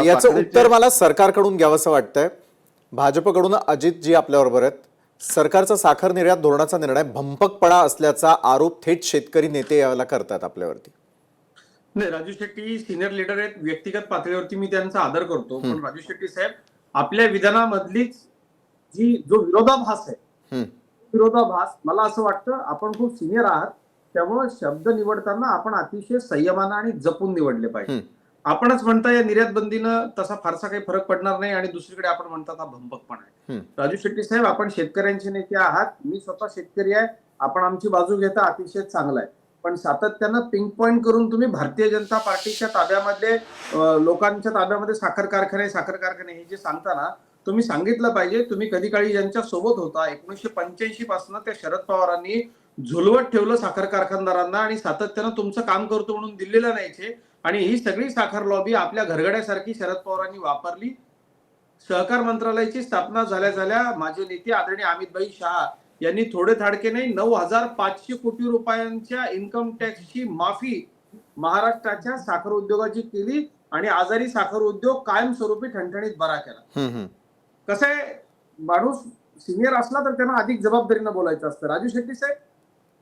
याचं साखरेचे उत्तर मला सरकारकडून घ्यावंसं वाटतंय. भाजपकडून अजितजी आपल्याबरोबर आहेत. सरकारचा साखर निर्यात धोरणाचा निर्णय भंपकपणा असल्याचा आरोप थेट शेतकरी नेते याला करतात आपल्यावरती. नाही, राजू शेट्टी सिनियर लीडर आहेत. व्यक्तिगत पातळीवरती मी त्यांचा आदर करतो, पण राजू शेट्टी साहेब आपल्या विधानामधलीच जो विरोधाभास आहे, हम्म. विरोधाभास मला असं वाटतं आपण खूप सिनियर आहात, त्यामुळे शब्द निवडताना आपण अतिशय संयमानं आणि जपून निवडले पाहिजे. आपणच म्हणता या निर्यात बंदीनं तसा फारसा काही फरक पडणार नाही आणि दुसरीकडे आपण म्हणता हा भंपकपणा आहे. राजू शेट्टी साहेब, आपण शेतकऱ्यांचे नेते आहात, मी स्वतः शेतकरी आहे, आपण आमची बाजू घेता अतिशय चांगलं आहे. पण सातत्यानं पिंक पॉइंट करून तुम्ही भारतीय जनता पार्टीच्या ताब्यामध्ये लोकांच्या ताब्यामध्ये साखर कारखाने हे जे सांगता ना, तुम्ही सांगितलं पाहिजे. तुम्ही कधी काळी ज्यांच्या सोबत होता 1985 पासून त्या शरद पवारांनी झुलवत ठेवलं साखर कारखानदारांना आणि सातत्यानं तुमचं काम करतो म्हणून दिल्लीला न्यायचे आणि ही सगळी साखर लॉबी आपल्या घरगड्यासारखी शरद पवारांनी वापरली. सहकार मंत्रालयाची स्थापना झाल्या माझे नेते आदरणीय अमितभाई शहा यांनी थोडे थाडके नाही 9,500 कोटी रुपयांच्या इन्कम टॅक्सची माफी महाराष्ट्राच्या साखर उद्योगाची केली आणि आजारी साखर उद्योग कायमस्वरूपी ठणठणीत बरा केला. कसं आहे, माणूस सिनियर असला तर त्यांना अधिक जबाबदारीनं बोलायचं असतं. राजू शेट्टी साहेब,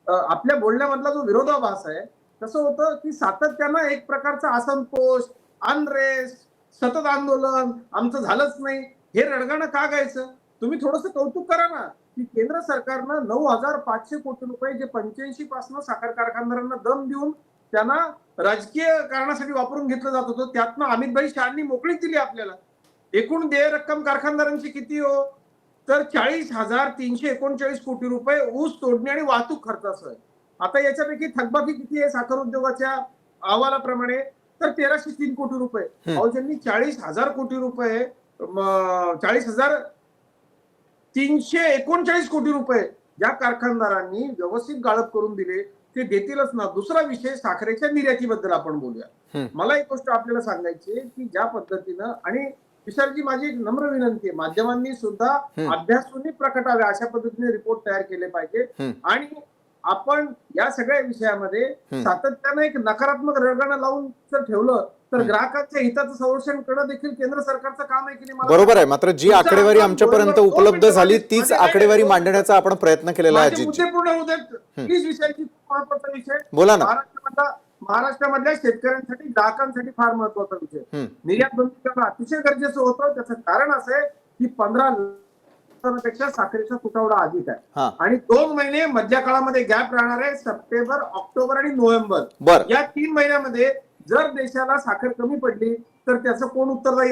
आपल्या बोलण्यामधला जो विरोधाभास आहे, कसं होतं की सातत्यानं एक प्रकारचा असंतोष, अनरेस्ट, सतत आंदोलन, आमचं झालंच नाही, हे रडगाणं का गायचं? तुम्ही थोडंसं कौतुक करा ना की केंद्र सरकारनं 9,500 कोटी रुपये जे 85 पासून साखर कारखानदारांना दम देऊन त्यांना राजकीय कारणासाठी वापरून घेतलं जात होतं, त्यातनं अमितभाई शहांनी मोकळीक दिली आपल्याला. एकूण देय रक्कम कारखानदारांची किती हो? तर 40,339 कोटी रुपये ऊस तोडणी आणि वाहतूक खर्चासह. आता याच्यापैकी थकबाकी किती आहे साखर उद्योगाच्या अहवालाप्रमाणे? तर 1,303 कोटी रुपये. अहो, ज्यांनी 40,000 कोटी रुपये 40,339 कोटी रुपये ज्या कारखानदारांनी व्यवस्थित गाळप करून दिले ते देतीलच ना. दुसरा विषय साखरेच्या निर्यातीबद्दल आपण बोलूया. मला एक गोष्ट आपल्याला सांगायची आहे की ज्या पद्धतीनं, आणि विशालजी माझी एक नम्र विनंती आहे, माध्यमांनी सुद्धा अभ्यासून प्रकटावे अशा पद्धतीने रिपोर्ट तयार केले पाहिजे आणि आपण या सगळ्या विषयामध्ये सातत्यानं एक नकारात्मक रडगाणं लावून जर ठेवलं तर ग्राहकांच्या हिताचं संरक्षण करणं देखील केंद्र सरकारचं काम आहे की नाही? बरोबर आहे. मात्र जी आकडेवारी आमच्यापर्यंत उपलब्ध झाली तीच आकडेवारी मांडण्याचा आपण प्रयत्न केलेला आहे. मुद्दे पूर्ण होऊ देत प्लीज. विषयाची महत्वाचा विषय बोला ना. महाराष्ट्रामधल्या शेतकऱ्यांसाठी, ग्राहकांसाठी फार महत्वाचा विषय. निर्यात बंदी करणं अतिशय गरजेचं होतं. त्याचं कारण असं आहे की 15,000,000 साखरेचा तुटवडा अधिक आहे आणि 2 महिने मधल्या काळामध्ये गॅप राहणार आहे. सप्टेंबर, ऑक्टोबर आणि नोव्हेंबर या 3 महिन्यामध्ये जर देशाला साखर कमी पडली तर त्याचं कोण उत्तरदायी?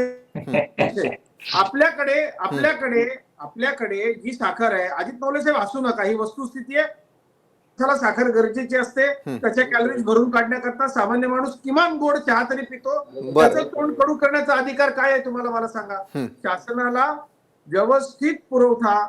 आपल्याकडे जी साखर आहे, अजित पवार साहेब हसू नका, ही वस्तुस्थिती आहे. त्याला साखर गरजेची असते, त्याच्या कॅलरीज भरून काढण्याकरता सामान्य माणूस किमान गोड चहा तरी पितो. त्याचं तोंड कडू करण्याचा अधिकार काय आहे तुम्हाला मला सांगा? शासनाला व्यवस्थित पुरवठा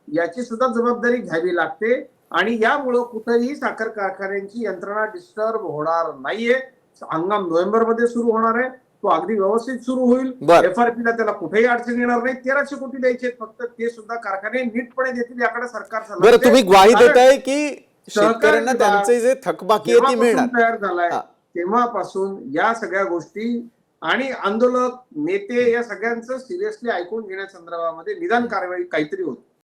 याची सुद्धा जबाबदारी घ्यावी लागते आणि यामुळं कुठेही साखर कारखान्यांची यंत्रणा डिस्टर्ब होणार नाहीये. हंगाम नोव्हेंबर मध्ये सुरू होणार आहे, तो अगदी व्यवस्थित सुरू होईल. FRP ला त्याला कुठेही अडचण येणार नाही. 1,300 कोटी द्यायचे फक्त, ते सुद्धा कारखाने नीटपणे देतील याकडे सरकार. बरं, तुम्ही ग्वाही देताय की शेतकऱ्यांना त्यांचे जे थकबाकी आहे ती मिळणार? तयार झालाय तेव्हापासून या सगळ्या गोष्टी आणि आंदोलक नेते या सगळ्यांचं सिरियसली ऐकून घेण्याच्या संदर्भामध्ये निदान कारवाई काहीतरी होती.